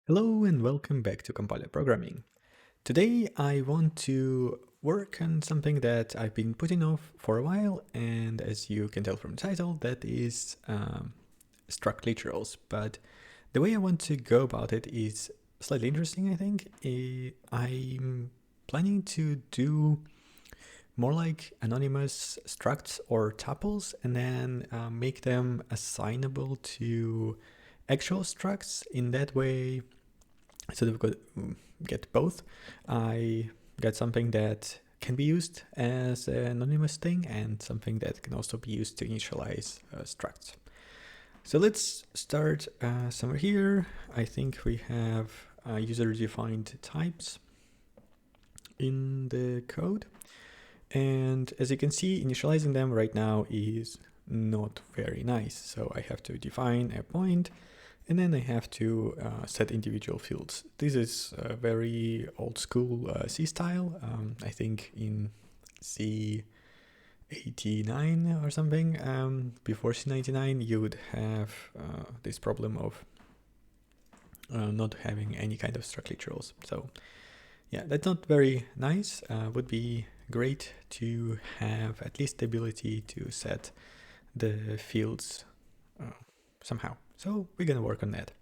Hello and welcome back to Compiler Programming. Today I want to work on something that I've been putting off for a while, and as you can tell from the title, that is Struct Literals. But the way I want to go about it is slightly interesting, I think. I'm planning to do more like anonymous structs or tuples and then make them assignable to actual structs. In that way, so that we could get both. I got something that can be used as an anonymous thing and something that can also be used to initialize structs. So let's start somewhere here. I think we have user-defined types in the code. And as you can see, initializing them right now is not very nice. So I have to define a point, and then I have to set individual fields. This is a very old school C style. I think in C89 or something. Before C99, you would have this problem of not having any kind of struct literals. So yeah, that's not very nice. Would be great to have at least the ability to set the fields somehow. So we're gonna work on that.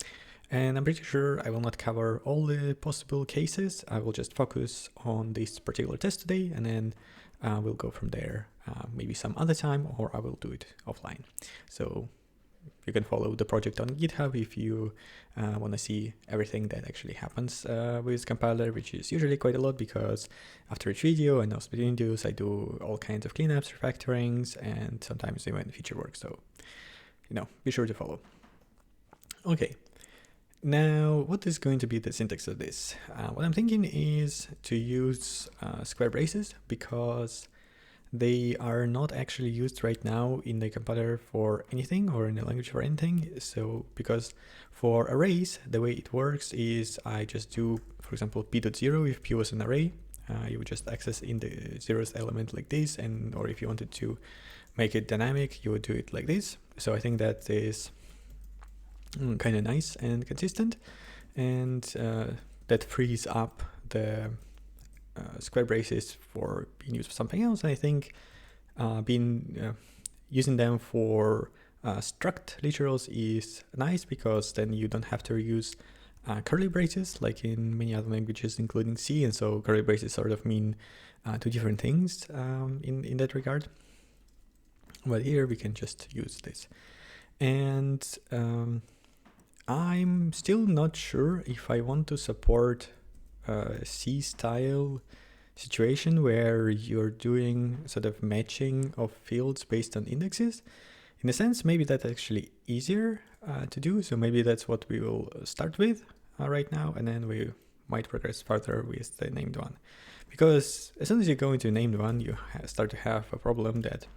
And I'm pretty sure I will not cover all the possible cases. I will just focus on this particular test today, and then we'll go from there maybe some other time, or I will do it offline. So you can follow the project on GitHub if you want to see everything that actually happens with compiler, which is usually quite a lot, because after each video and also between videos, I do all kinds of cleanups, refactorings, and sometimes even feature work. So, be sure to follow. Okay. Now, what is going to be the syntax of this? What I'm thinking is to use square braces, because they are not actually used right now in the compiler for anything, or in the language for anything. So, because for arrays, the way it works is I just do, for example, p.0 if p was an array. You would just access in the zeroth element like this, and or if you wanted to make it dynamic, you would do it like this. So I think that is kind of nice and consistent, and that frees up the square braces for being used for something else. And I think using them for struct literals is nice, because then you don't have to use curly braces like in many other languages, including C. And so curly braces sort of mean two different things in that regard. But here we can just use this. And I'm still not sure if I want to support C style situation where you're doing sort of matching of fields based on indexes. In a sense, maybe that's actually easier to do. So maybe that's what we will start with right now, and then we might progress further with the named one. Because as soon as you go into named one, you start to have a problem that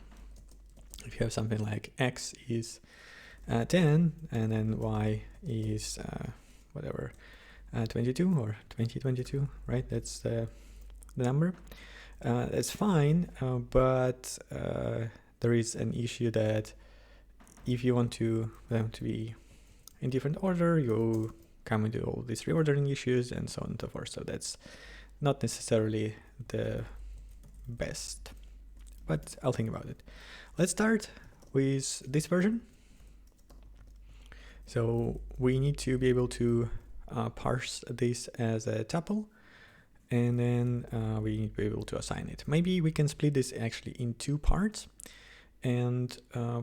if you have something like x is 10, and then y is 22 or 2022, right? That's the number. That's fine, but there is an issue that if you want them to be in different order, you come into all these reordering issues and so on and so forth. So that's not necessarily the best, but I'll think about it. Let's start with this version. So we need to be able to parse this as a tuple, and then we need to be able to assign it. Maybe we can split this actually in two parts, and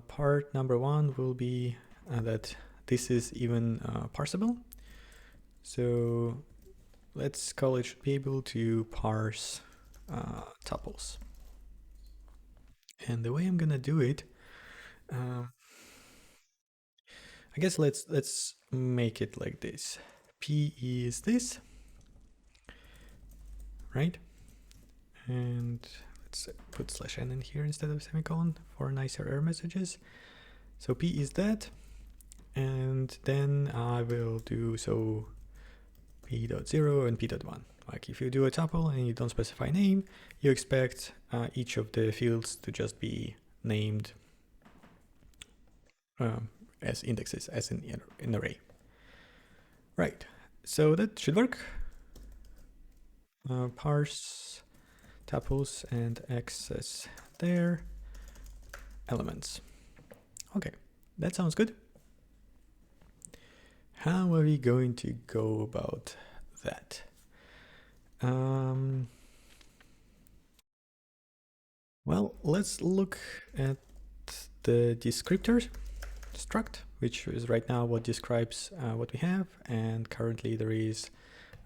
part number one will be that this is even parsable. So let's call it should be able to parse tuples. And the way I'm gonna do it, I guess let's make it like this. P is this, right? And let's put /n in here instead of semicolon for nicer error messages. So P is that, and then I will do so p.0 and p.1. Like if you do a tuple and you don't specify name, you expect each of the fields to just be named as indexes, as in an array. Right. So that should work. Parse tuples and access their elements. Okay, that sounds good. How are we going to go about that? Well, let's look at the descriptors struct, which is right now what describes what we have, and currently there is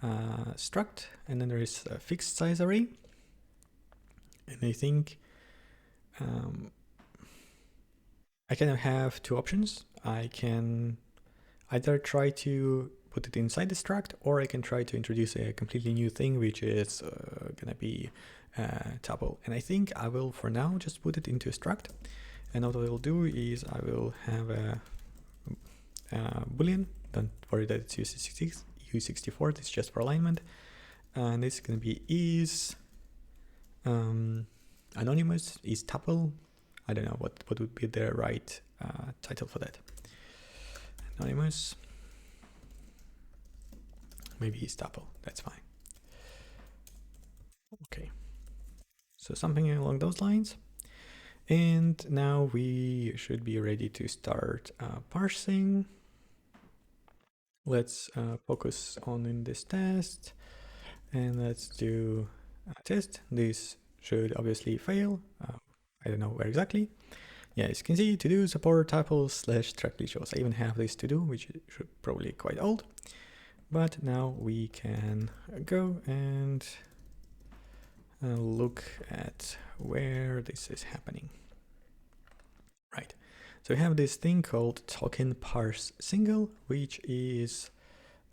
struct, and then there is a fixed size array. And I think I kind of have two options. I can either try to put it inside the struct, or I can try to introduce a completely new thing, which is gonna be tuple. And I think I will, for now, just put it into a struct. And what I will do is I will have a boolean. Don't worry that it's U64. It's just for alignment. And it's gonna be is anonymous, is tuple. I don't know what would be the right title for that. Anonymous. Maybe is tuple. That's fine. Okay. So something along those lines. And now we should be ready to start parsing. Let's focus on in this test, and let's do a test. This should obviously fail. I don't know where exactly. Yeah, as you can see, to do support tuples / struct literals. I even have this to do, which should probably quite old. But now we can go and look at where this is happening. Right. So we have this thing called token parse single, which is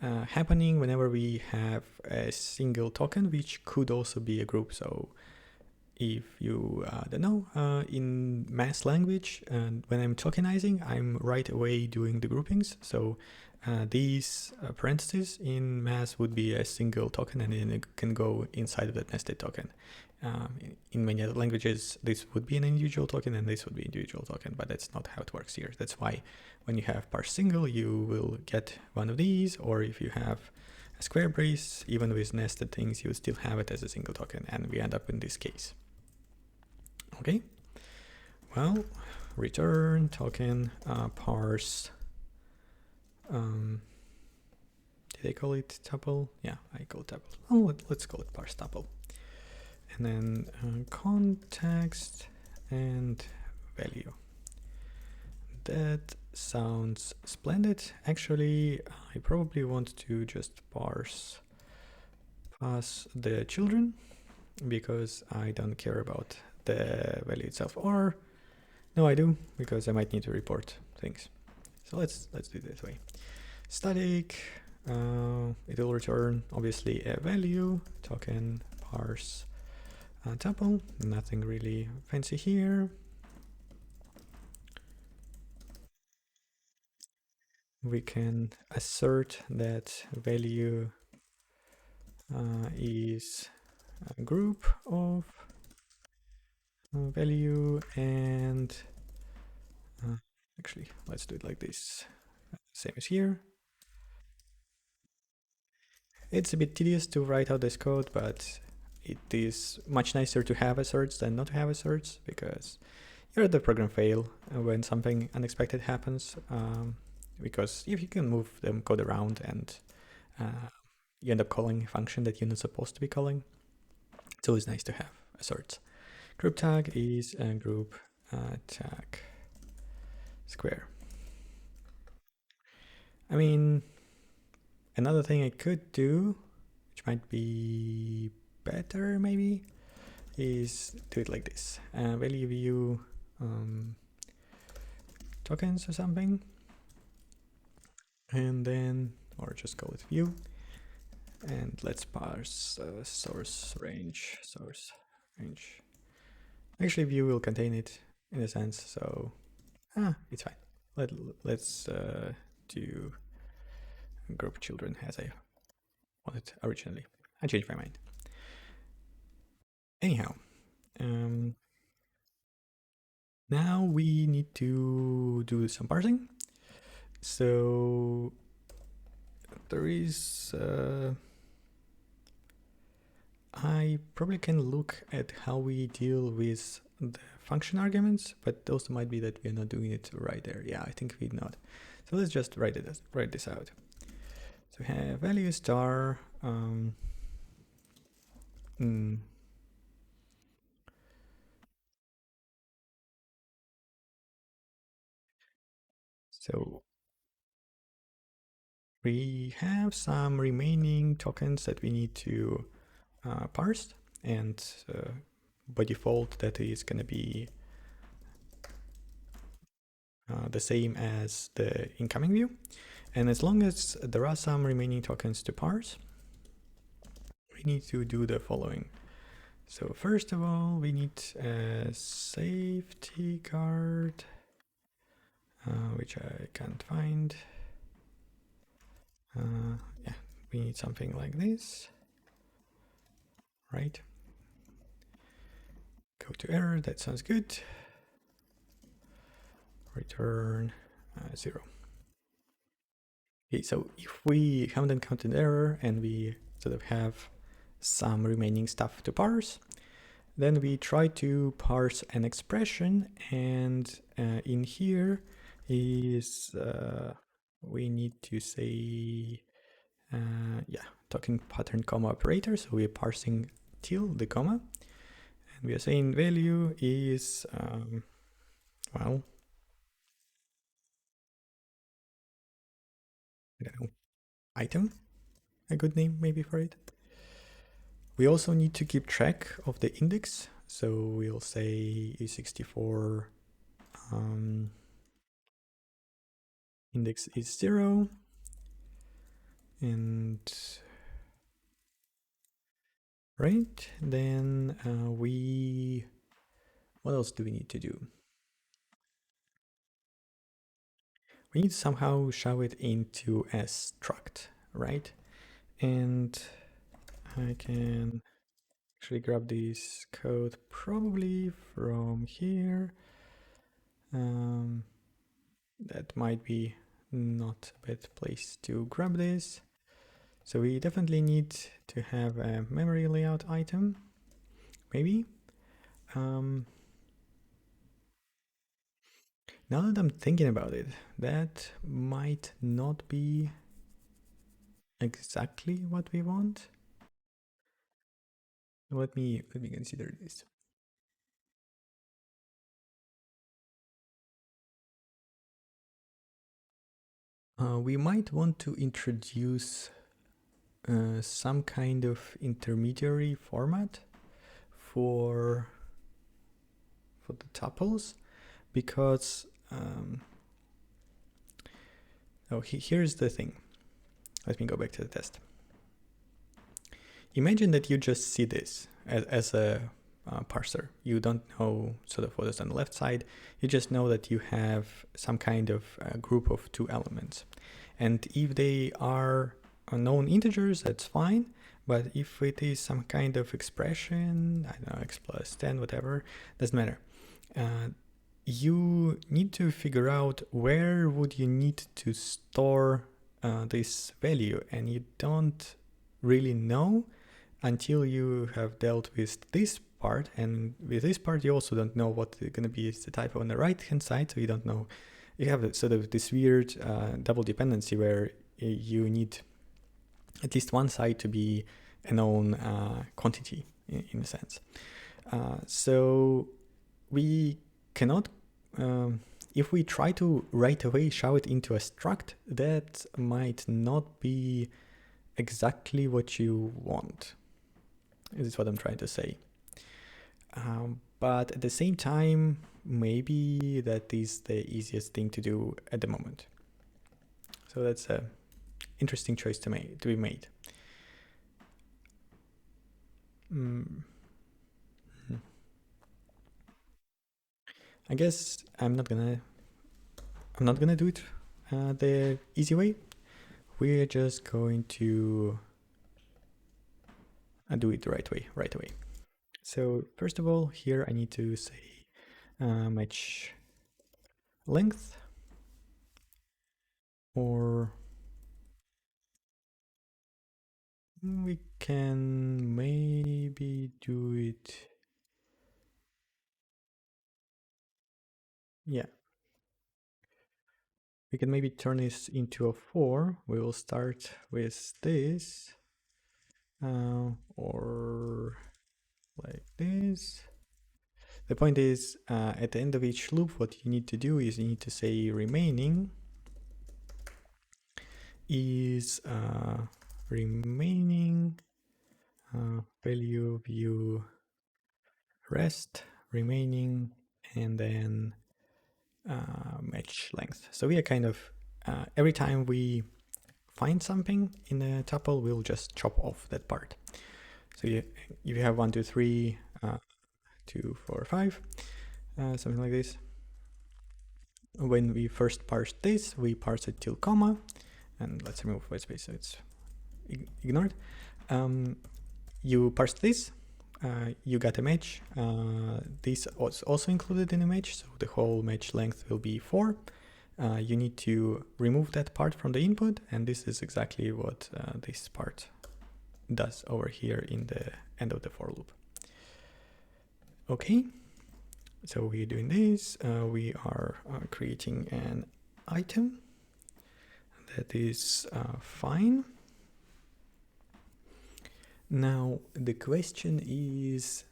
happening whenever we have a single token, which could also be a group. So if you don't know, in mass language, when I'm tokenizing, I'm right away doing the groupings. So these parentheses in mass would be a single token, and then it can go inside of that nested token. In many other languages, this would be an individual token and this would be an individual token, but that's not how it works here. That's why when you have parse single, you will get one of these, or if you have a square brace, even with nested things, you still have it as a single token, and we end up in this case. Okay, well, return token parse. Did I call it tuple? Yeah, I call it tuple. Oh, let's call it parse tuple. And then context and value. That sounds splendid. Actually, I probably want to just pass the children, because I don't care about the value itself. Or no, I do, because I might need to report things. So let's do it this way. Static, it will return obviously a value, token parse tuple. Nothing really fancy here. We can assert that value is a group of value, and actually let's do it like this, same as here. It's a bit tedious to write out this code, but it is much nicer to have asserts than not to have asserts, because you're at the program fail when something unexpected happens, because if you can move the code around and you end up calling a function that you're not supposed to be calling, it's always nice to have asserts. Group tag is a group tag square. I mean, another thing I could do, which might be better maybe, is do it like this. Value view tokens or something, and then, or just call it view, and let's parse source range. Actually, view will contain it in a sense, so it's fine. Let's do group children as I wanted originally. I changed my mind. Anyhow, now we need to do some parsing. So there is I probably can look at how we deal with the function arguments, but those might be that we're not doing it right there. Yeah, I think we're not. So let's just write this out. So we have value star. So we have some remaining tokens that we need to parse, and by default that is going to be the same as the incoming view. And as long as there are some remaining tokens to parse, we need to do the following. So first of all, we need a safety guard, which I can't find. Yeah, we need something like this, right? Go to error, that sounds good. Return 0. Okay, so if we haven't encountered error and we sort of have some remaining stuff to parse, then we try to parse an expression, and in here is we need to say token pattern comma operator. So we're parsing till the comma, and we are saying value is well, I don't know, item, a good name maybe for it. We also need to keep track of the index, so we'll say e64 index is 0, and right, then what else do we need to do? We need to somehow shove it into a struct, right? And I can actually grab this code probably from here. That might be not a bad place to grab this. So we definitely need to have a memory layout item, maybe. Now that I'm thinking about it, that might not be exactly what we want. Let me consider this. We might want to introduce some kind of intermediary format for the tuples, because here's the thing. Let me go back to the test. Imagine that you just see this as a parser. You don't know sort of what is on the left side. You just know that you have some kind of group of two elements. And if they are unknown integers, that's fine. But if it is some kind of expression, I don't know, x plus 10, whatever, doesn't matter. You need to figure out where would you need to store this value, and you don't really know until you have dealt with this part. And with this part, you also don't know what is going to be the type on the right hand side, so you don't know. You have sort of this weird double dependency where you need at least one side to be a known quantity in a sense. So we cannot, if we try to right away shove it into a struct, that might not be exactly what you want. This is what I'm trying to say. But at the same time, maybe that is the easiest thing to do at the moment. So that's an interesting choice to be made. I guess I'm not gonna do it the easy way. We're just going to do it the right way. So first of all, here I need to say match length, or We can maybe do it. Yeah. We can maybe turn this into a 4. We will start with this. Or like this. The point is, at the end of each loop, what you need to do is you need to say remaining is remaining value view rest remaining and then match length. So we are kind of every time we find something in a tuple, we'll just chop off that part. So you have 1, 2, 3, 2, 4, 5, something like this. When we first parse this, we parse it till comma, and let's remove white space so it's ignored. You parse this, you got a match. This was also included in a match, so the whole match length will be 4. You need to remove that part from the input, and this is exactly what this part does over here in the end of the for loop. Okay, so we're doing this. We are creating an item. That is fine. Now the question is,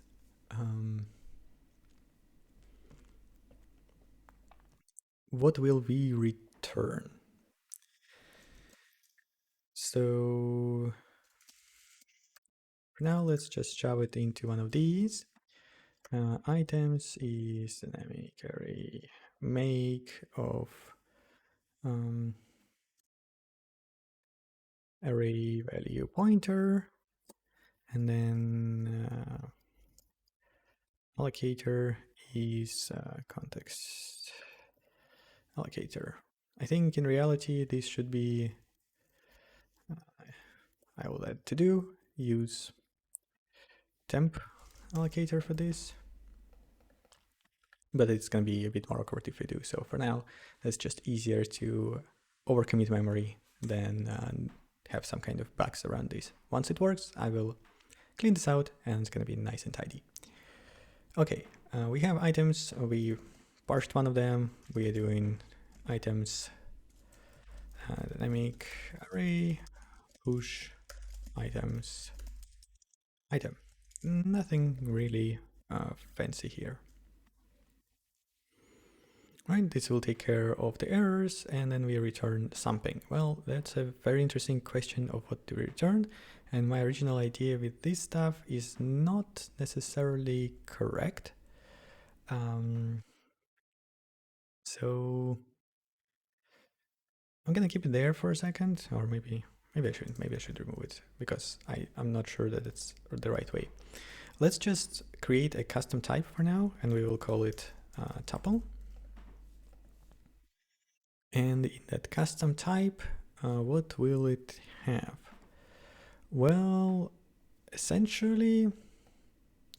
what will we return? So for now, let's just shove it into one of these. Items is dynamic array make of array value pointer, and then allocator is context allocator. I think in reality this should be I will add to do use temp allocator for this, but it's going to be a bit more awkward if we do. So for now, it's just easier to overcommit memory than have some kind of bugs around this. Once it works, I will clean this out and it's going to be nice and tidy. Okay, we have items. We parsed one of them. We are doing items dynamic array push items item. Nothing really fancy here. Right, this will take care of the errors and then we return something. Well, that's a very interesting question of what to return, and my original idea with this stuff is not necessarily correct. So I'm gonna keep it there for a second, or maybe I shouldn't. Maybe I should remove it because I'm not sure that it's the right way. Let's just create a custom type for now, and we will call it tuple. And in that custom type, what will it have? Well, essentially,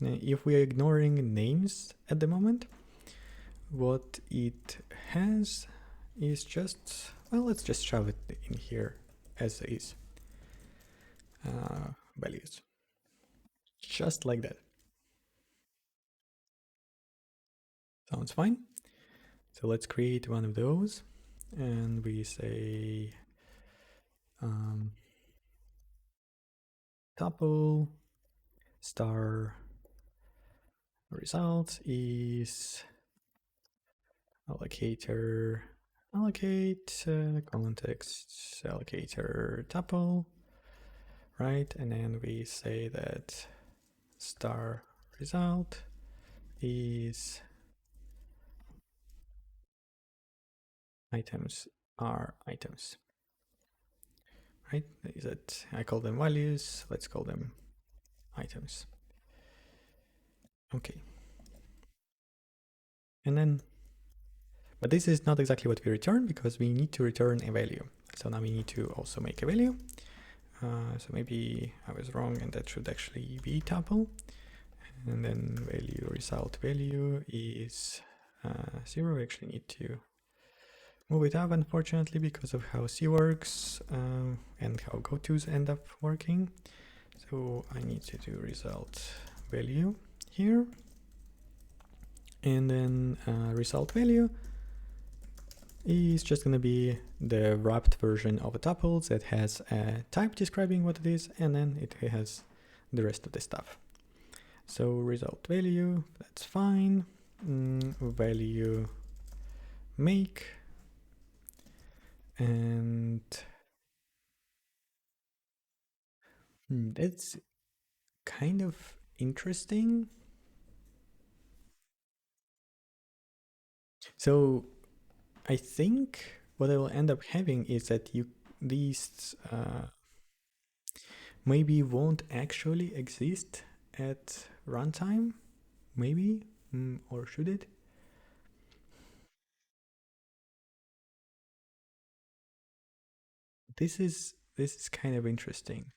if we are ignoring names at the moment, what it has is just, well, let's just shove it in here as is. Values. Just like that. Sounds fine. So let's create one of those, and we say tuple star result is allocator allocate context allocator tuple, right? And then we say that star result is items are items, right? Is that I call them values, let's call them items. Okay. And then, but this is not exactly what we return because we need to return a value. So now we need to also make a value. So maybe I was wrong and that should actually be tuple. And then value result value is 0. We actually need to move it up, unfortunately, because of how C works and how gotos end up working. So I need to do result value here, and then result value is just going to be the wrapped version of a tuple that has a type describing what it is, and then it has the rest of the stuff. So result value, that's fine. Value make, and that's kind of interesting. So I think what I will end up having is that these maybe won't actually exist at runtime, maybe, or should it? This is kind of interesting.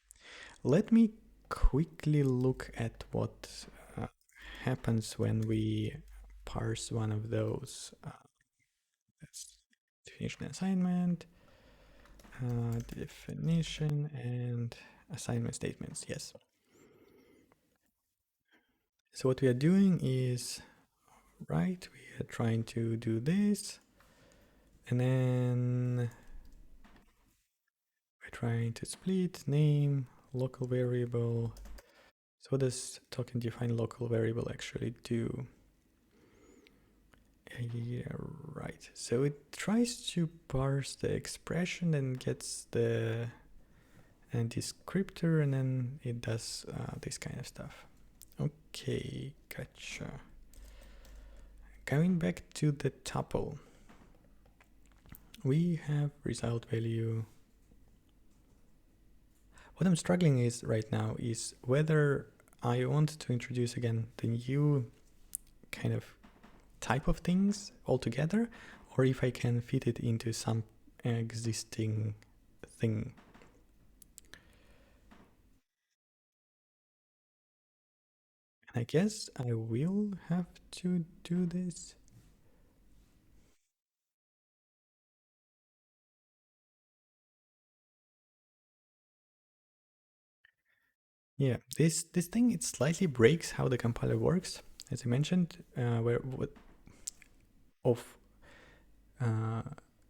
Let me quickly look at what happens when we parse one of those. That's definition assignment, definition and assignment statements. Yes. So what we are doing is, right, we are trying to do this, and then we're trying to split name, local variable. So what does token define local variable actually do? Yeah, right. So it tries to parse the expression and gets the descriptor, and then it does this kind of stuff. Okay, gotcha. Going back to the tuple, we have result value. What I'm struggling is right now is whether I want to introduce again the new kind of type of things altogether, or if I can fit it into some existing thing. And I guess I will have to do this. Yeah, this thing, it slightly breaks how the compiler works, as I mentioned,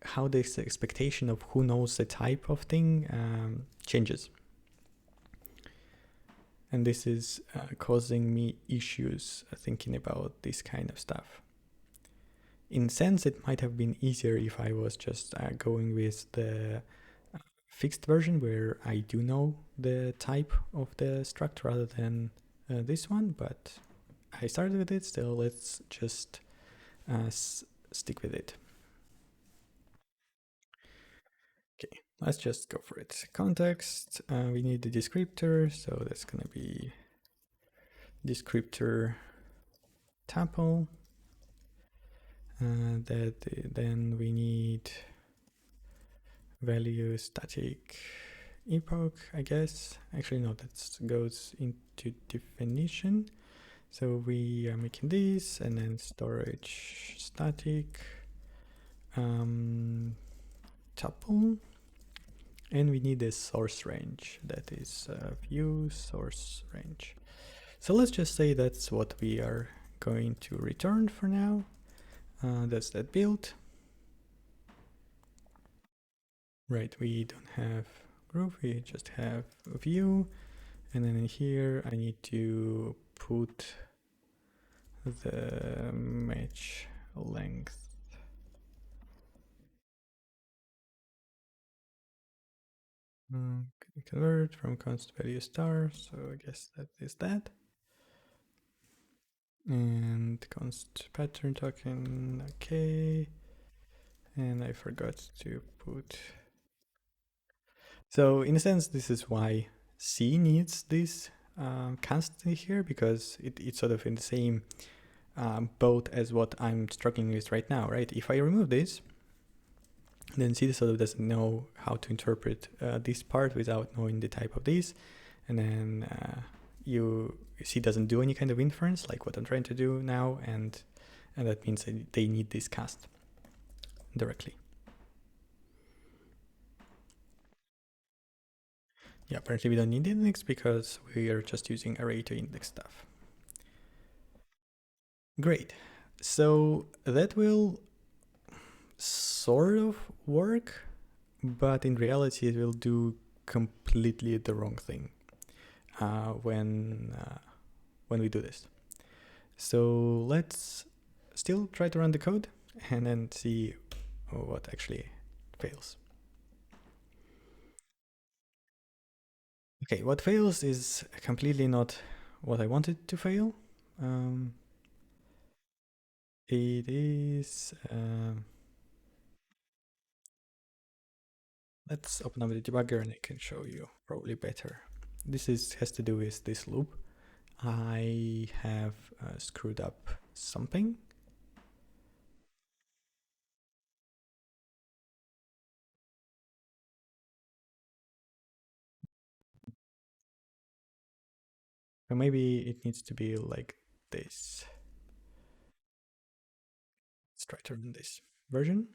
how this expectation of who knows the type of thing changes. And this is causing me issues thinking about this kind of stuff. In a sense, it might have been easier if I was just going with the fixed version where I do know the type of the struct rather than this one, but I started with it, so let's just stick with it. Okay, let's just go for it. Context, we need the descriptor, so that's gonna be descriptor tuple. Then we need value static epoch, I guess. Actually, no, that goes into definition. So we are making this, and then storage static tuple, and we need a source range, that is view source range. So let's just say that's what we are going to return for now. That's that build. Right, we don't have group, we just have view, and then in here I need to put the match length. Convert from const value star, so I guess that is that. And const pattern token, okay. And I forgot to put. So in a sense, this is why C needs this constantly here, because it's sort of in the same boat as what I'm struggling with right now, right? If I remove this, then C sort of doesn't know how to interpret this part without knowing the type of this, and then C doesn't do any kind of inference like what I'm trying to do now, and that means that they need this cast directly. Yeah, apparently we don't need index because we are just using array to index stuff. Great. So that will sort of work, but in reality it will do completely the wrong thing when we do this. So let's still try to run the code and then see what actually fails. Okay, what fails is completely not what I wanted to fail. It is... let's open up the debugger and I can show you probably better. This has to do with this loop. I have screwed up something. Or maybe it needs to be like this. Let's try to run this version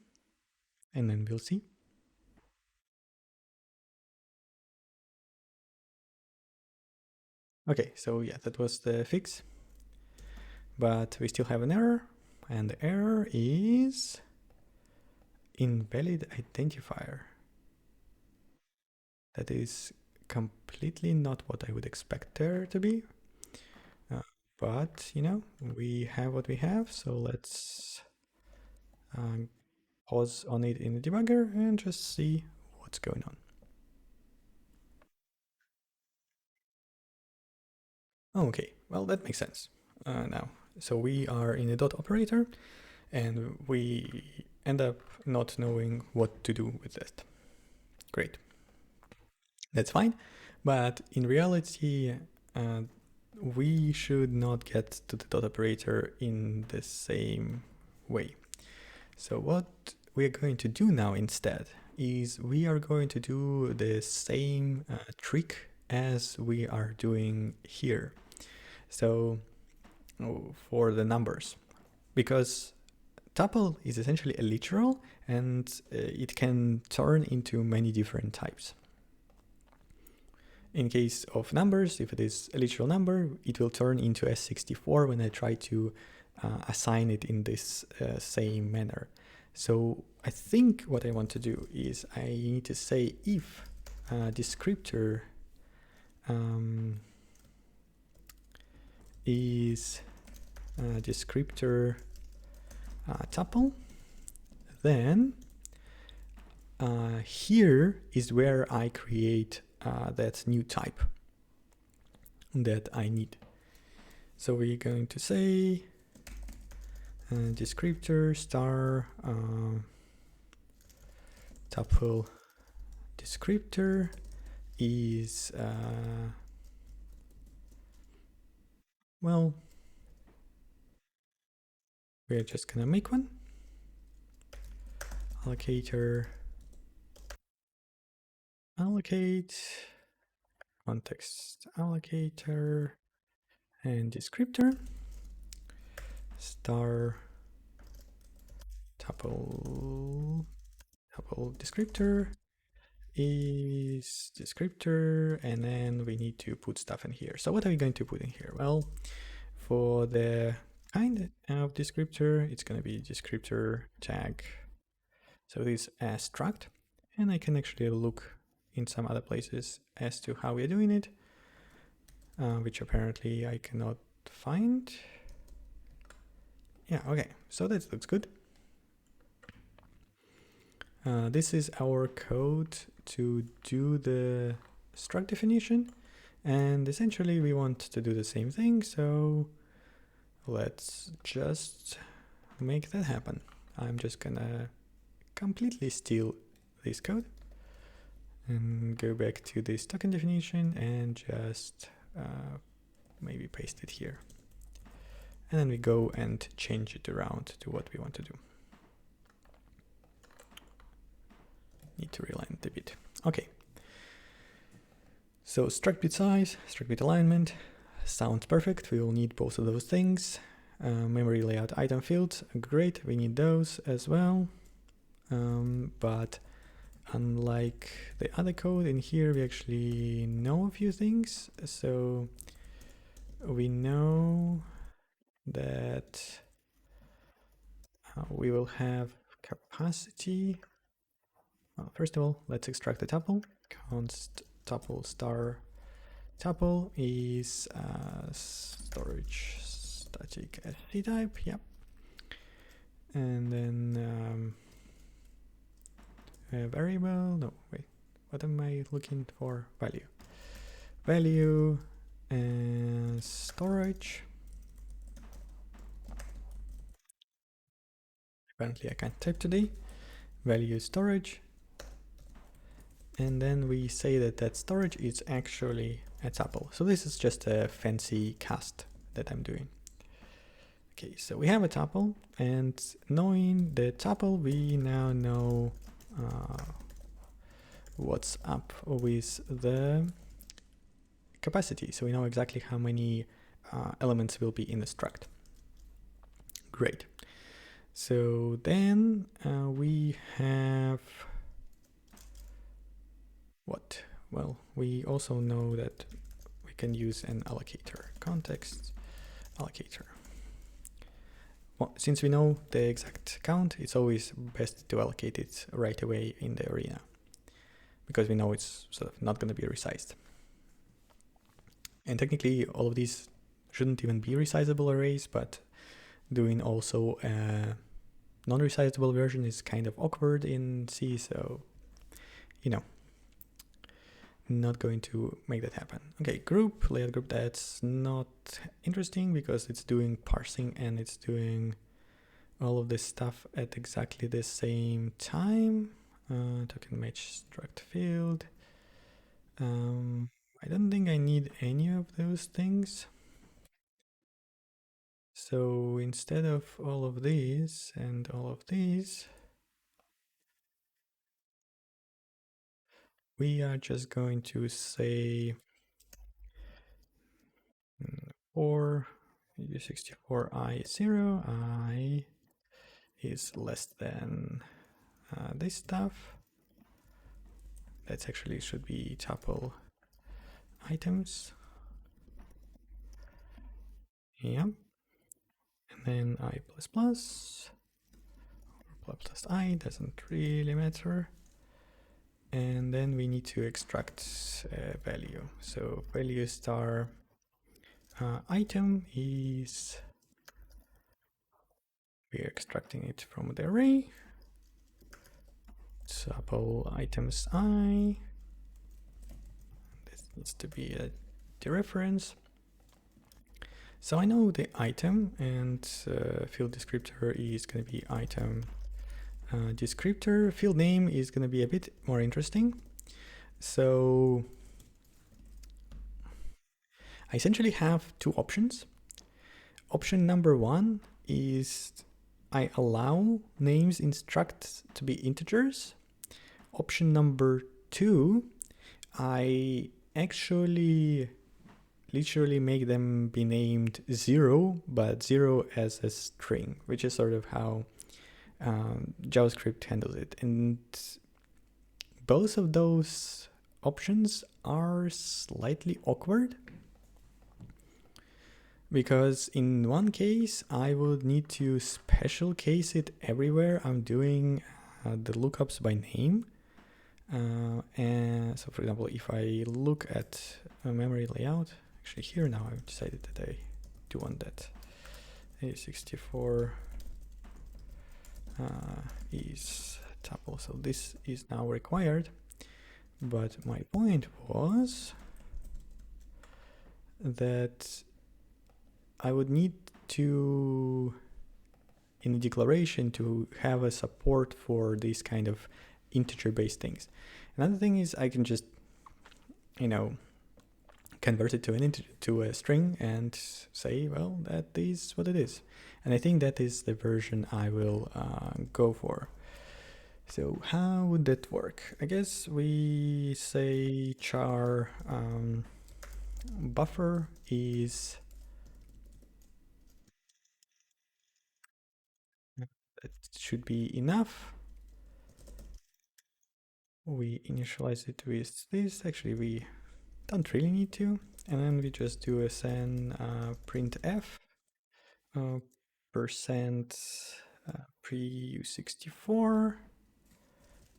and then we'll see. Okay, so yeah, that was the fix. But we still have an error, and the error is invalid identifier. That is completely not what I would expect there to be. But, you know, we have what we have, so let's pause on it in the debugger and just see what's going on. Okay, well, that makes sense now. So we are in a dot operator, and we end up not knowing what to do with that. Great. That's fine. But in reality, we should not get to the dot operator in the same way. So what we are going to do now instead is we are going to do the same trick as we are doing here. So for the numbers, because tuple is essentially a literal and it can turn into many different types. In case of numbers, if it is a literal number, it will turn into S64 when I try to assign it in this same manner. So I think what I want to do is I need to say if descriptor is descriptor tuple, then here is where I create that new type that I need. So we're going to say descriptor star tuple descriptor is well, we're just gonna make one allocator allocate context allocator and descriptor star tuple descriptor is descriptor, and then we need to put stuff in here. So what are we going to put in here? Well, for the kind of descriptor, it's going to be descriptor tag. So this as struct, and I can actually look in some other places as to how we're doing it, which apparently I cannot find. Yeah, okay, so that looks good. This is our code to do the struct definition, and essentially we want to do the same thing, so let's just make that happen. I'm just gonna completely steal this code and go back to this token definition and just maybe paste it here, and then we go and change it around to what we want to do. Need to realign it a bit. Okay. So struct bit size, struct bit alignment, sounds perfect. We will need both of those things. Memory layout item fields, great. We need those as well. But unlike the other code, in here we actually know a few things. So we know that we will have capacity. Well, first of all, let's extract the tuple. Const tuple star tuple is storage static std type. Yep. And then variable. No, wait. What am I looking for? Value. Value and storage. Apparently I can't type today. Value storage. And then we say that that storage is actually a tuple. So this is just a fancy cast that I'm doing. Okay, so we have a tuple, and knowing the tuple, we now know what's up with the capacity. So we know exactly how many elements will be in the struct. Great. So then we have what? Well, we also know that we can use an allocator, context allocator. Well, since we know the exact count, it's always best to allocate it right away in the arena, because we know it's sort of not going to be resized. And technically, all of these shouldn't even be resizable arrays, but doing also a non-resizable version is kind of awkward in C, so, you know, not going to make that happen. Okay, group, layout group, that's not interesting because it's doing parsing and it's doing all of this stuff at exactly the same time. Token match struct field. I don't think I need any of those things. So instead of all of these and all of these, we are just going to say for u64i0, I is less than this stuff. That actually should be tuple items. Yeah. And then I plus I doesn't really matter. And then we need to extract value. So value star item is, we're extracting it from the array. Tuple items I. This needs to be a dereference. So I know the item, and field descriptor is going to be item descriptor. Field name is going to be a bit more interesting. So I essentially have two options. Option number one is I allow names in structs to be integers. Option number two, I actually literally make them be named 0, but 0 as a string, which is sort of how JavaScript handles it. And both of those options are slightly awkward, because in one case I would need to special case it everywhere I'm doing the lookups by name. And so for example, if I look at a memory layout, actually here now I've decided that I do want that. A64 is tuple, so this is now required. But my point was that I would need to, in the declaration, to have a support for these kind of integer-based things. Another thing is I can just, you know, convert it to an integer, to a string, and say, well, that is what it is. And I think that is the version I will go for. So how would that work? I guess we say char buffer is, that should be enough. we initialize it with this. Actually, we don't really need to. And then we just do a sen printf percent pre-u64.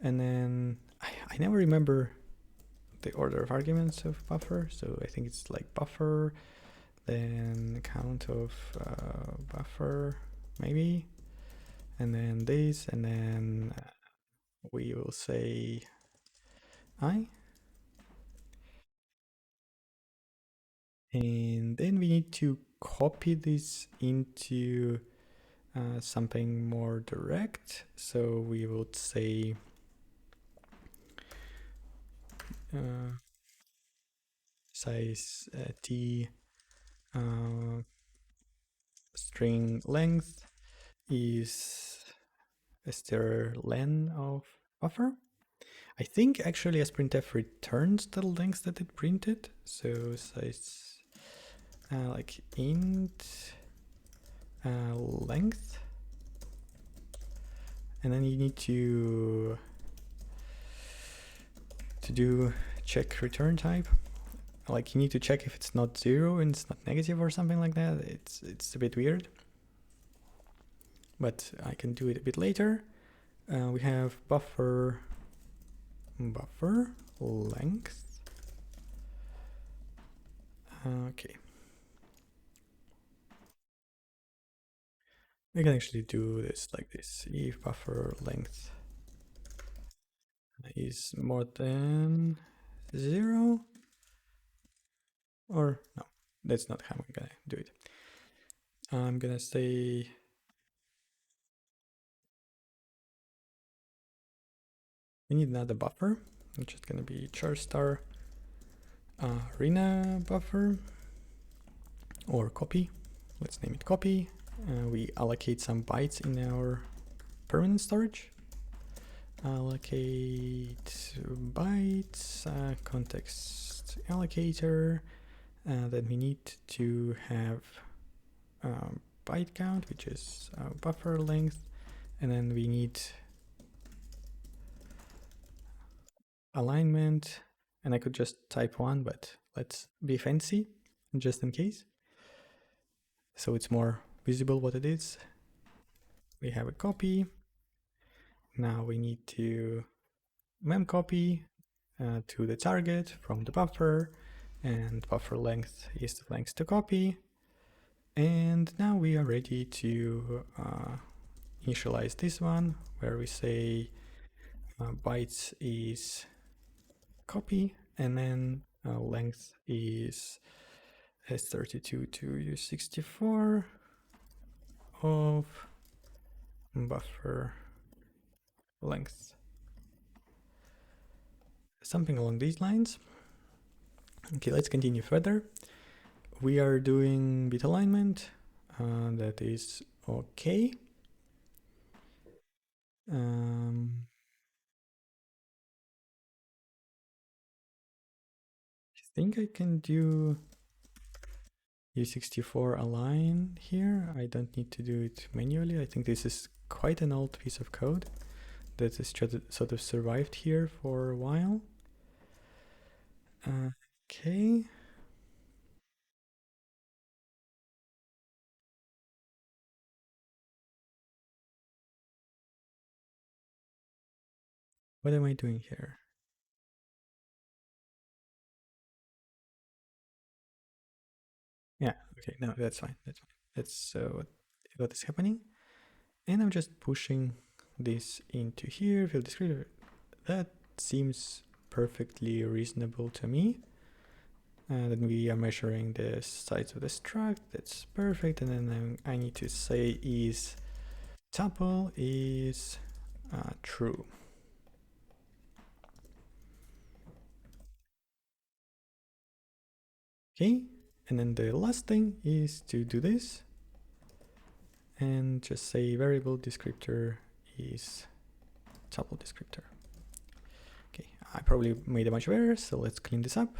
And then I never remember the order of arguments of buffer. So I think it's like buffer, then count of buffer, maybe. And then this, and then we will say I. And then we need to copy this into something more direct. So we would say size t string length is str len of buffer. I think actually as printf returns the length that it printed. So size like int length, and then you need to do check return type. Like you need to check if it's not 0 and it's not negative or something like that. It's a bit weird, but I can do it a bit later. We have buffer length. Okay. We can actually do this like this. If buffer length is more than 0, or no, that's not how I'm gonna do it. I'm gonna say we need another buffer, which is gonna be char star arena buffer or copy. Let's name it copy. We allocate some bytes in our permanent storage. Allocate bytes, context allocator. Then we need to have byte count, which is buffer length, and then we need alignment, and I could just type 1, but let's be fancy just in case, so it's more visible what it is. We have a copy. Now we need to memcopy to the target from the buffer, and buffer length is the length to copy. And now we are ready to initialize this one, where we say bytes is copy, and then length is S32 to U64 of buffer length. Something along these lines. Okay, let's continue further. We are doing bit alignment. That is okay. I think I can do U64 align here. I don't need to do it manually. I think this is quite an old piece of code that has sort of survived here for a while. Okay. What am I doing here? Yeah, okay, no, that's fine. That's fine. That's what is happening. And I'm just pushing this into here, field descriptor. That seems perfectly reasonable to me. And then we are measuring the size of the struct. That's perfect. And then I need to say is tuple is true. Okay. And then the last thing is to do this and just say variable descriptor is tuple descriptor. Okay, I probably made a bunch of errors, so let's clean this up.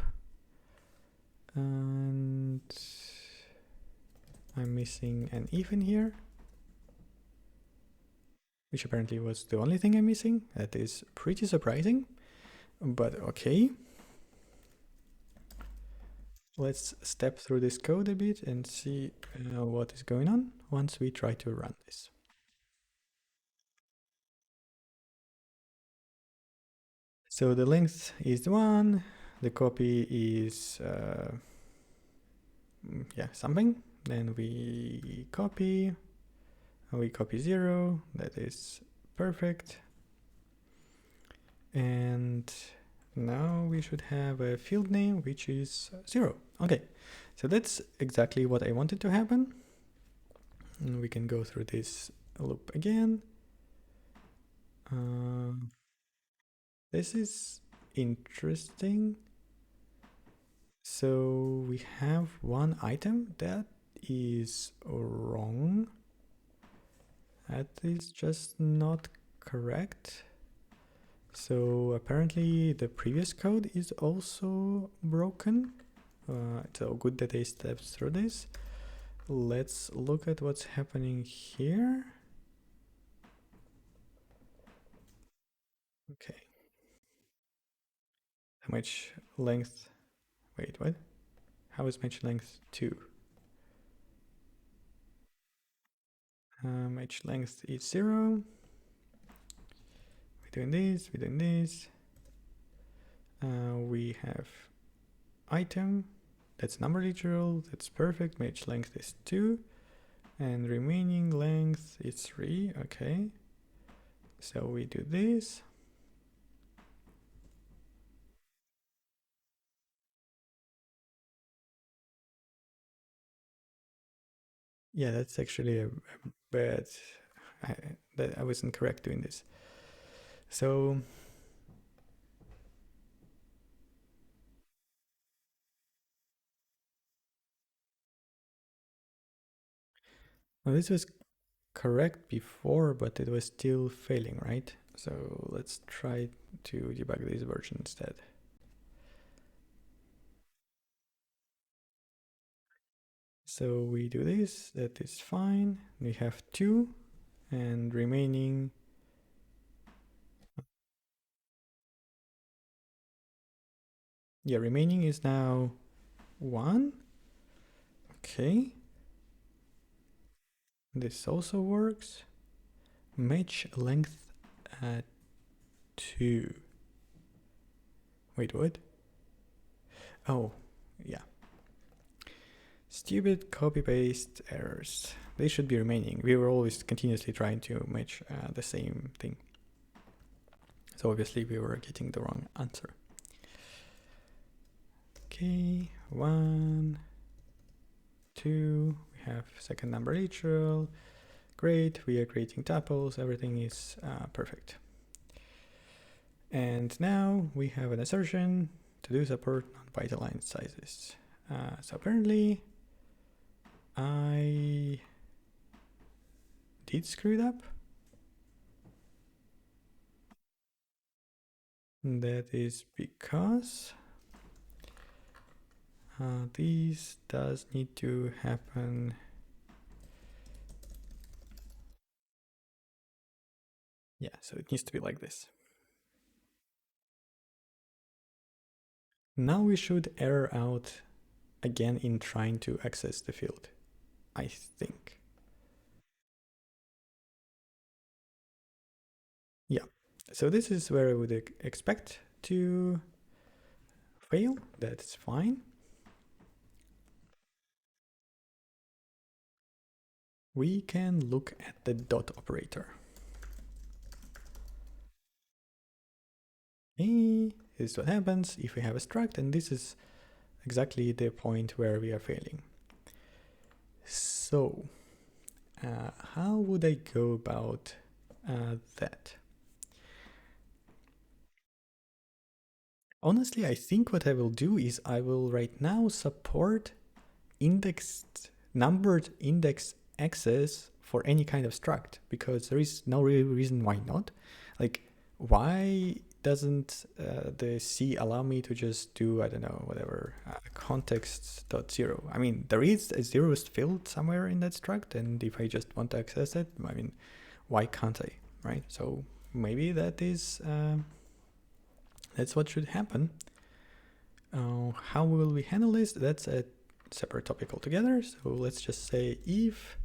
And I'm missing an if in here, which apparently was the only thing I'm missing. That is pretty surprising. but okay. Let's step through this code a bit and see what is going on once we try to run this. So the length is 1, the copy is yeah, something. Then we copy 0, that is perfect. And now we should have a field name which is 0. Okay, so that's exactly what I wanted to happen. And we can go through this loop again. This is interesting. So we have one item that is wrong. That is just not correct. So apparently the previous code is also broken. So good that I stepped through this. Let's look at what's happening here. Okay. How much length? Wait, what? How is match length 2? Match length is 0. We're doing this, we're doing this. We have item, that's number literal, that's perfect. Match length is 2. And remaining length is 3, okay. So we do this. Yeah, that's actually a bad, I wasn't correct doing this. So well, this was correct before, but it was still failing, right? So let's try to debug this version instead. So we do this, that is fine. We have 2 and remaining. Yeah, remaining is now 1. Okay. This also works. Match length 2. Wait, what? Oh, yeah. Stupid copy-paste errors. They should be remaining. We were always continuously trying to match the same thing. So obviously we were getting the wrong answer. Okay, 1, 2, we have second number literal. Great, we are creating tuples, everything is perfect. And now we have an assertion to do support non-byte aligned sizes. So apparently I did screw it up. That is because this does need to happen. Yeah, so it needs to be like this. Now we should error out again in trying to access the field, I think. Yeah, so this is where I would expect to fail. That's fine. We can look at the dot operator. This is what happens if we have a struct, and this is exactly the point where we are failing. So how would I go about that? Honestly, I think what I will do is I will right now support indexed numbered index access for any kind of struct, because there is no real reason why not. Like, why doesn't the C allow me to just do, I don't know, whatever, context.0? I mean, there is a zeroth field somewhere in that struct, and if I just want to access it, I mean, why can't I, right? So maybe that is That's what should happen. How will we handle this? That's a separate topic altogether. So let's just say if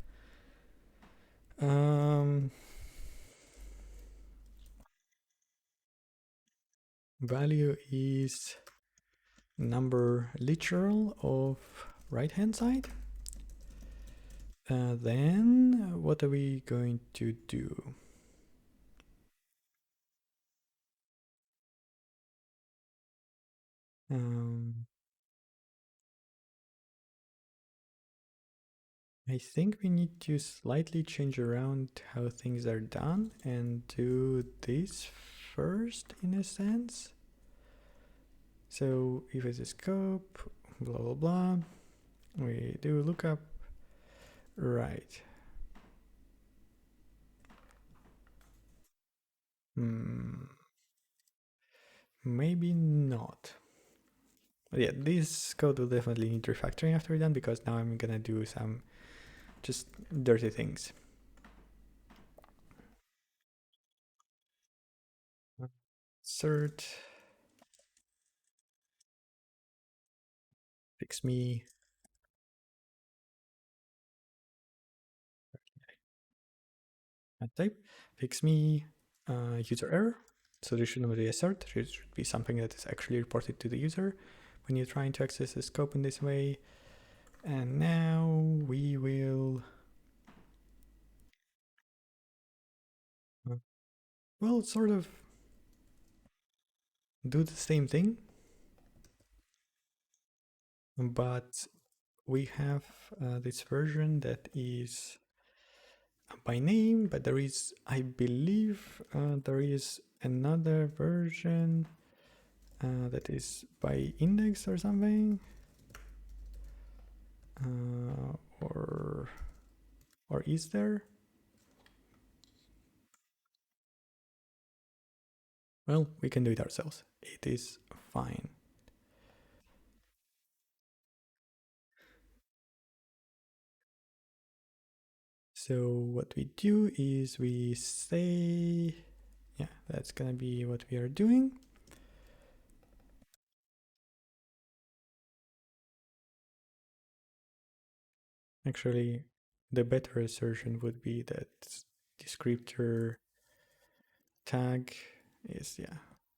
value is number literal of right hand side, then what are we going to do? I think we need to slightly change around how things are done and do this first in a sense. So if it's a scope, blah blah blah, we do lookup, right. Maybe not. But yeah, this code will definitely need refactoring after we're done, because now I'm gonna do some just dirty things. Cert fix me type fix me user error. So this should not be assert. It should be something that is actually reported to the user when you're trying to access the scope in this way. And now we will, well, sort of do the same thing, but we have this version that is by name, but there is, I believe, there is another version that is by index or something, or is there? Well, we can do it ourselves. It is fine. So what we do is we say, yeah, that's gonna be what we are doing. Actually, the better assertion would be that descriptor tag is, yeah,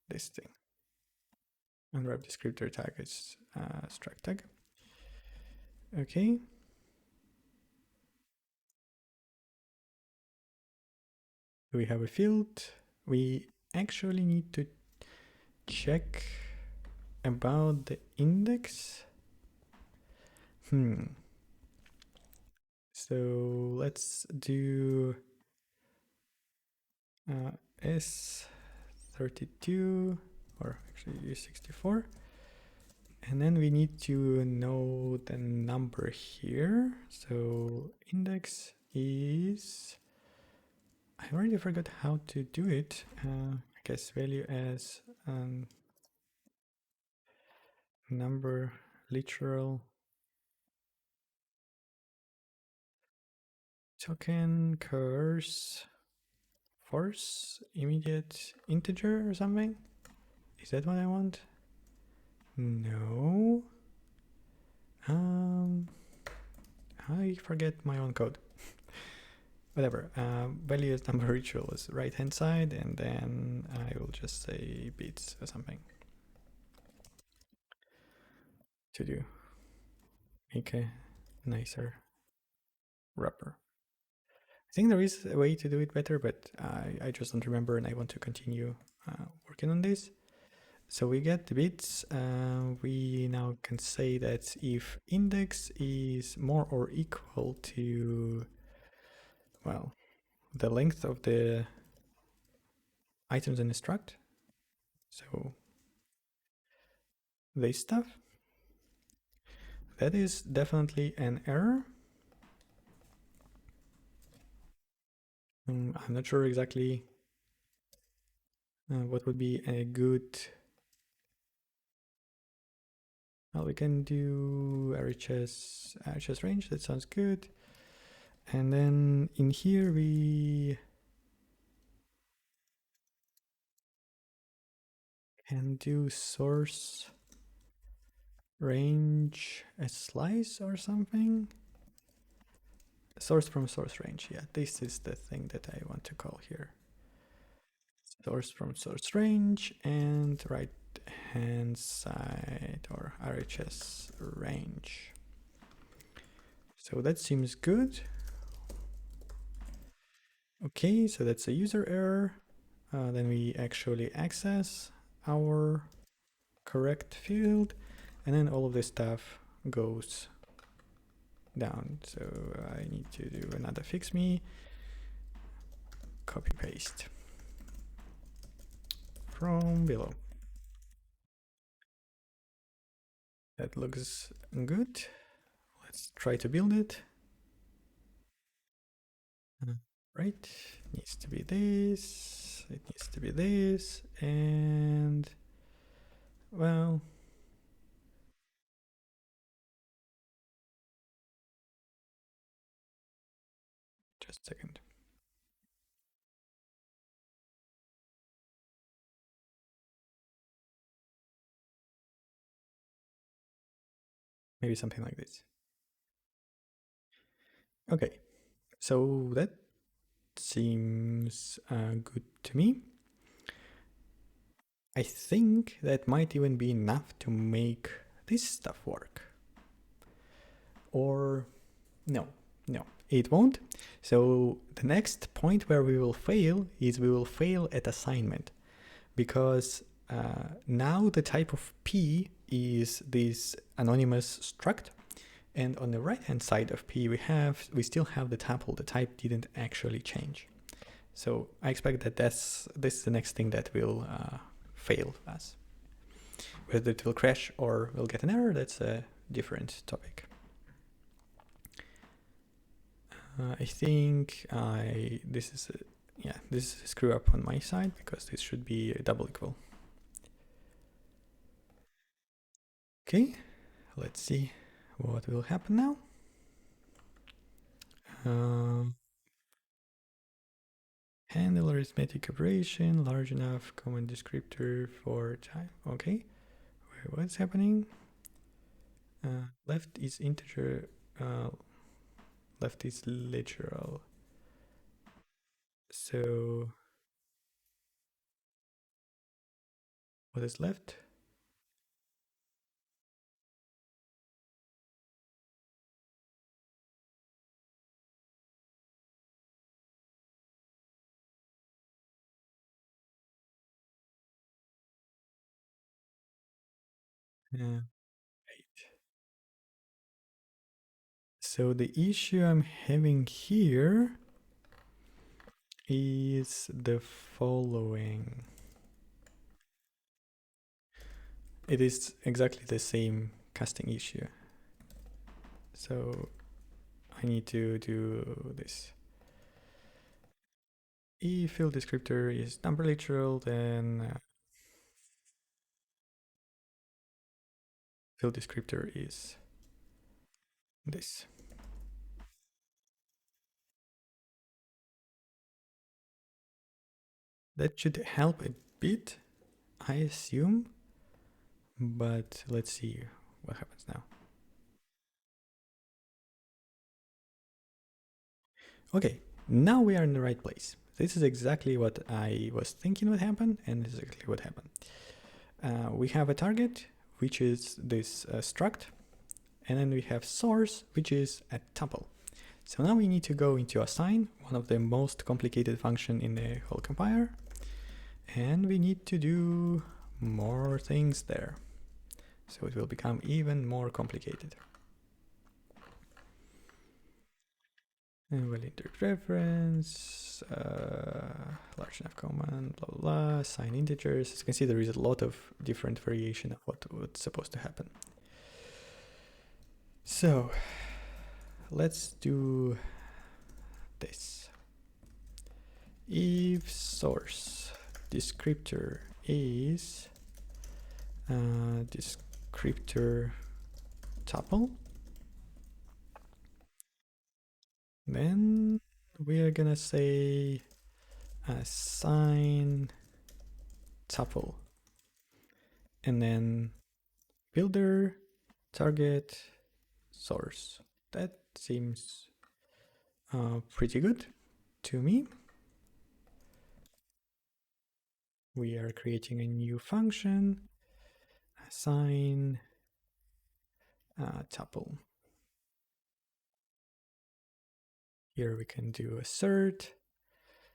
this thing. And wrap descriptor tag is struct tag. Okay. We have a field. We actually need to check about the index. So let's do S32, or actually 64. And then we need to know the number here. So index is, I already forgot how to do it. I guess value as number literal token curse force immediate integer or something. Is that what I want? No. I forget my own code. Whatever. Value as number ritual is right hand side, and then I will just say bits or something to do. Make a nicer wrapper. I think there is a way to do it better, but I just don't remember, and I want to continue working on this. So we get the bits. We now can say that if index is more or equal to, well, the length of the items in the struct, so this stuff, that is definitely an error. I'm not sure exactly what would be a good, well, we can do RHS range, that sounds good. And then in here we and do source range a slice or something. Source from source range. Yeah, this is the thing that I want to call here. Source from source range and right hand side or RHS range. So that seems good. Okay, so that's a user error. Then we actually access our correct field, and then all of this stuff goes down. So I need to do another fix me, copy paste from below. That looks good. Let's try to build it. Right, needs to be this, it needs to be this, and well, just a second. Maybe something like this. Okay, so that seems good to me. I think that might even be enough to make this stuff work. Or no, it won't. So the next point where we will fail is we will fail at assignment, because now the type of P is this anonymous struct, and on the right hand side of P we still have the tuple. The type didn't actually change. So I expect that this is the next thing that will fail us. Whether it will crash or we'll get an error, that's a different topic. I think this is a screw up on my side, because this should be a double equal. Okay, let's see what will happen now. Handle arithmetic operation, large enough common descriptor for time. Okay, what's happening? Left is integer, left is literal. So what is left? Uh, so the issue I'm having here is the following. It is exactly the same casting issue. So I need to do this. If field descriptor is number literal, then field descriptor is this. That should help a bit, I assume, but let's see what happens now. Okay, now we are in the right place. This is exactly what I was thinking would happen, and this is exactly what happened. We have a target, which is this struct, and then we have source, which is a tuple. So now we need to go into assign, one of the most complicated function in the whole compiler, and we need to do more things there. So it will become even more complicated. And we'll interpret reference, large enough command, blah, blah, blah, assign integers. As you can see, there is a lot of different variation of what's supposed to happen. So let's do this. If source descriptor is descriptor tuple, then we are gonna say assign tuple and then builder, target, source. That seems pretty good to me. We are creating a new function, assign tuple. Here we can do assert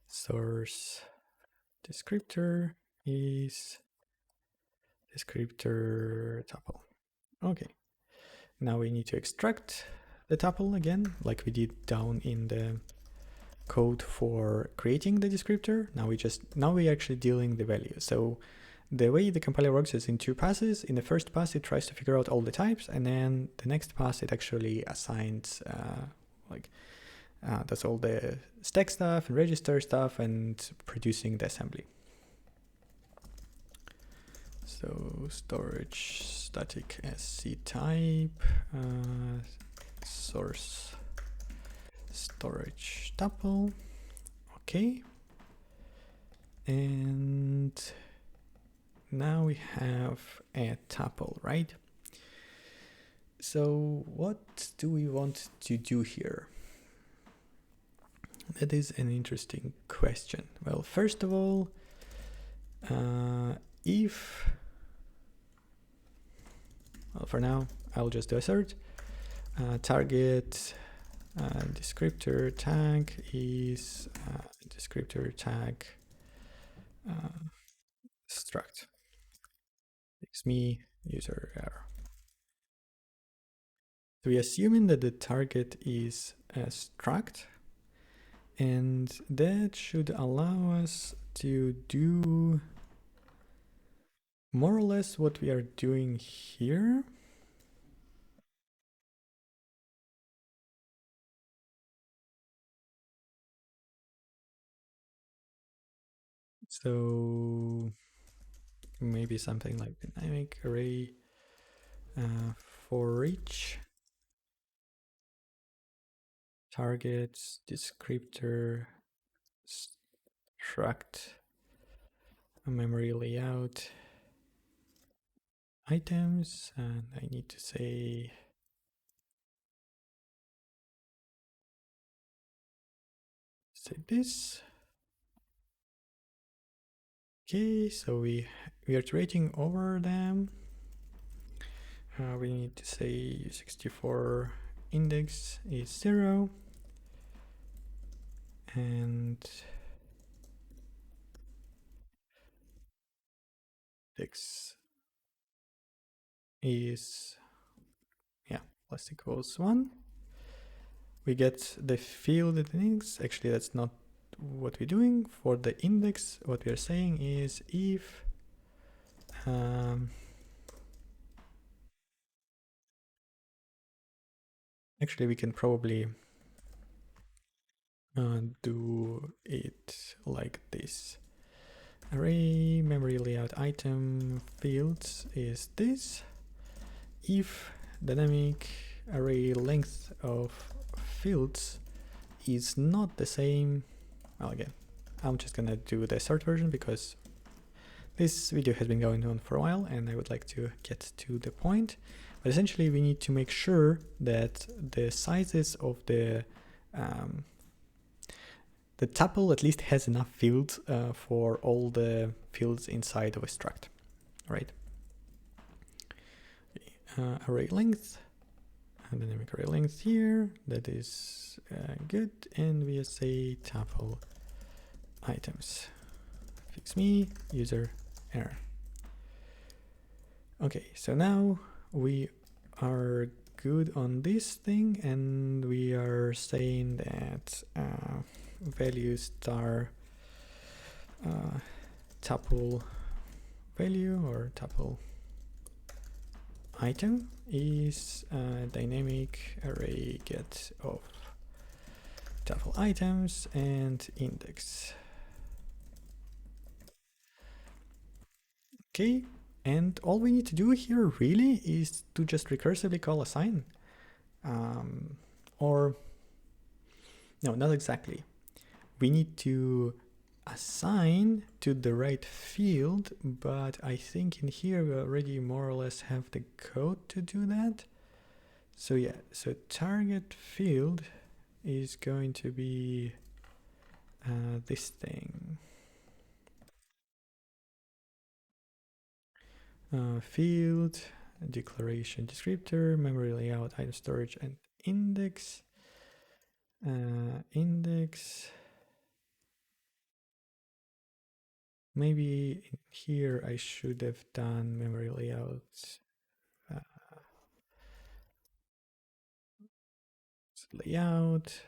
source descriptor is descriptor tuple. Okay, now we need to extract the tuple again, like we did down in the code for creating the descriptor. Now we actually dealing the value. So the way the compiler works is in two passes. In the first pass, it tries to figure out all the types, and then the next pass, it actually assigns does all the stack stuff and register stuff and producing the assembly. So storage static sc type source storage tuple. Okay. And now we have a tuple, right? So what do we want to do here? That is an interesting question. Well, first of all, for now, I'll just do assert. Target descriptor tag is descriptor tag struct. It's me user error. So we assuming that the target is a struct, and that should allow us to do more or less what we are doing here. So maybe something like dynamic array for each targets descriptor struct memory layout items, and I need to say this. Okay, so we are iterating over them. We need to say 64 index is 0 and index is plus equals 1. We get the field index. Actually, that's not what we're doing. For the index, what we are saying is if actually we can probably do it like this. Array memory layout item fields is this. If dynamic array length of fields is not the same, well, again, I'm just gonna do the assert version because this video has been going on for a while and I would like to get to the point. But essentially we need to make sure that the sizes of the tuple at least has enough fields for all the fields inside of a struct, right? Array length, dynamic array length here, that is good, and we say tuple items. Fix me, user error. Okay, so now we are good on this thing, and we are saying that value star tuple value or tuple item is dynamic array get of tuple items and index. Okay, and all we need to do here really is to just recursively call assign. Or no, not exactly. We need to assign to the right field, but I think in here we already more or less have the code to do that. So yeah, so target field is going to be this thing. Field, declaration descriptor, memory layout, item storage, and index. Index. Maybe in here I should have done memory layouts. Layout.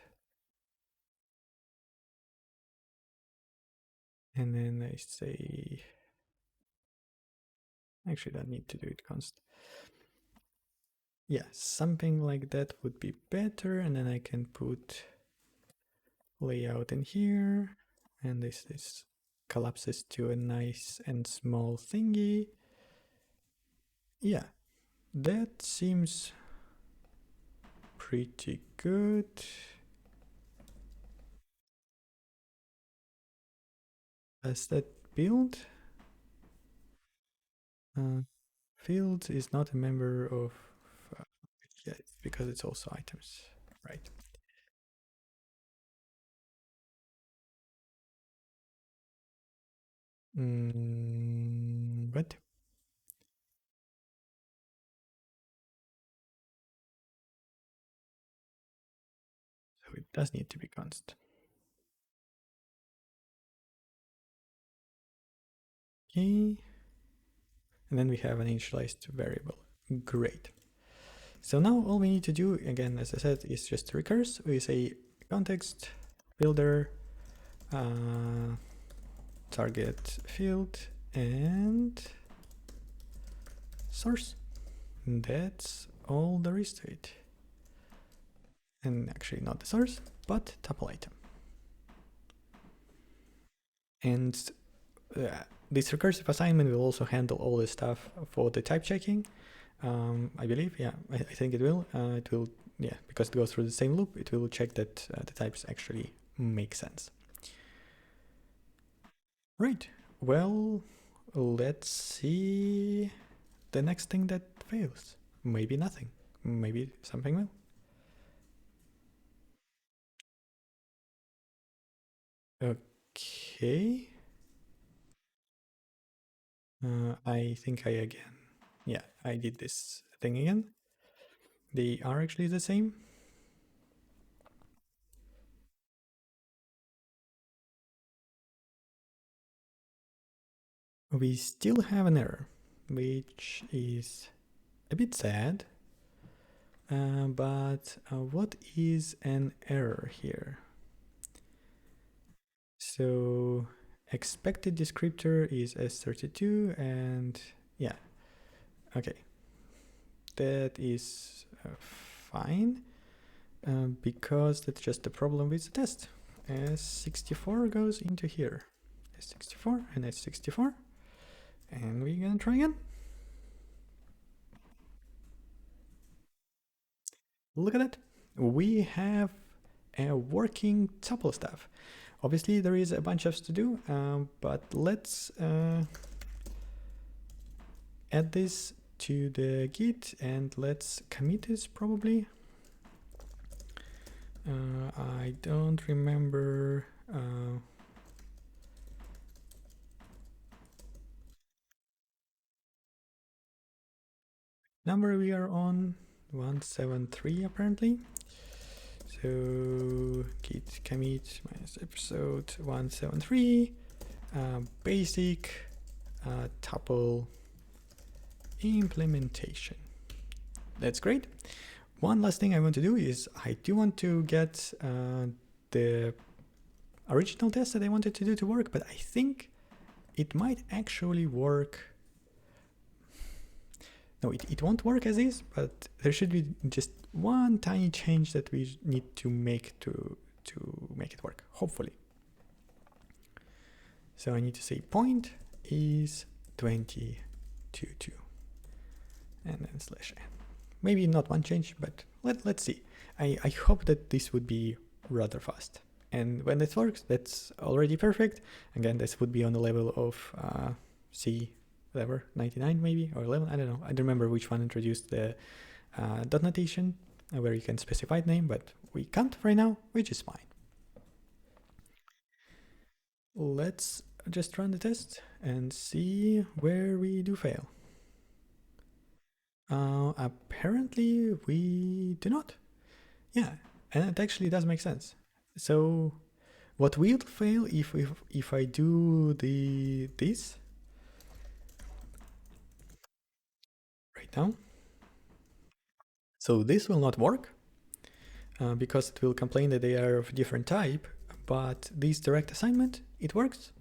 And then I say, actually don't need to do it const. Yeah, something like that would be better. And then I can put layout in here. And this collapses to a nice and small thingy. Yeah, that seems pretty good. Does that build? Field is not a member of, yeah, it's because it's also items, right? What? So it does need to be const. Okay. And then we have an initialized variable. Great. So now all we need to do, again, as I said, is just recurse. We say context builder target field and source. And that's all there is to it. And actually not the source, but tuple item. And this recursive assignment will also handle all the stuff for the type checking. I believe, yeah, I think it will. It will, yeah, because it goes through the same loop, it will check that the types actually make sense. Right, well, let's see the next thing that fails. Maybe nothing, maybe something will. Okay. I think yeah, I did this thing again. They are actually the same. We still have an error, which is a bit sad. But what is an error here? So expected descriptor is S32 and yeah, okay. That is fine because that's just a problem with the test. S64 goes into here. S64 and S64. And we're gonna try again. Look at that. We have a working tuple stuff. Obviously, there is a bunch of stuff to do, but let's add this to the Git and let's commit this probably. I don't remember. Number we are on 173 apparently. So git commit minus episode 173 basic tuple implementation. That's great. One last thing I want to do is I do want to get the original test that I wanted to do to work, but I think it might actually work. No, it won't work as is, but there should be just one tiny change that we need to make to make it work, hopefully. So I need to say point is 2022 and then slash n. Maybe not one change, but let's see. I hope that this would be rather fast. And when this works, that's already perfect. Again, this would be on the level of C, whatever, 99 maybe, or 11, I don't know. I don't remember which one introduced the dot notation where you can specify the name, but we can't right now, which is fine. Let's just run the test and see where we do fail. Apparently we do not. Yeah, and it actually does make sense. So what will fail if I do this right now? So this will not work because it will complain that they are of a different type, but this direct assignment, it works.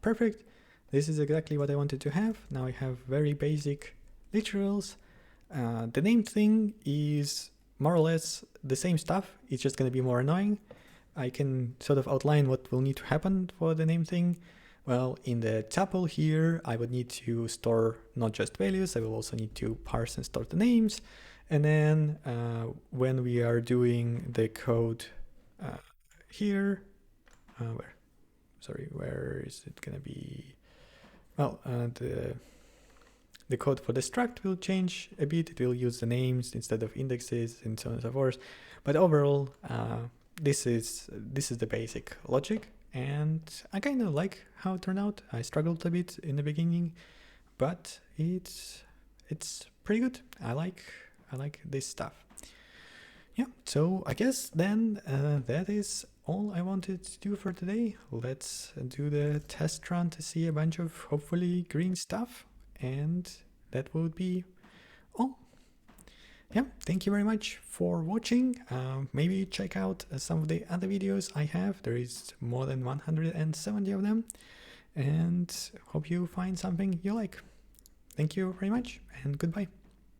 Perfect. This is exactly what I wanted to have. Now I have very basic literals. The name thing is more or less the same stuff. It's just going to be more annoying. I can sort of outline what will need to happen for the name thing. Well, in the tuple here, I would need to store not just values, I will also need to parse and store the names. And then when we are doing the code here, where is it gonna be? Well, the code for the struct will change a bit. It will use the names instead of indexes and so on and so forth. But overall, this is the basic logic, and I kind of like how it turned out. I struggled a bit in the beginning, but it's pretty good. I like this stuff. Yeah, so I guess then that is all I wanted to do for today. Let's do the test run to see a bunch of hopefully green stuff, and that would be all. Yeah, thank you very much for watching. Maybe check out some of the other videos I have. There is more than 170 of them, and hope you find something you like. Thank you very much, and goodbye.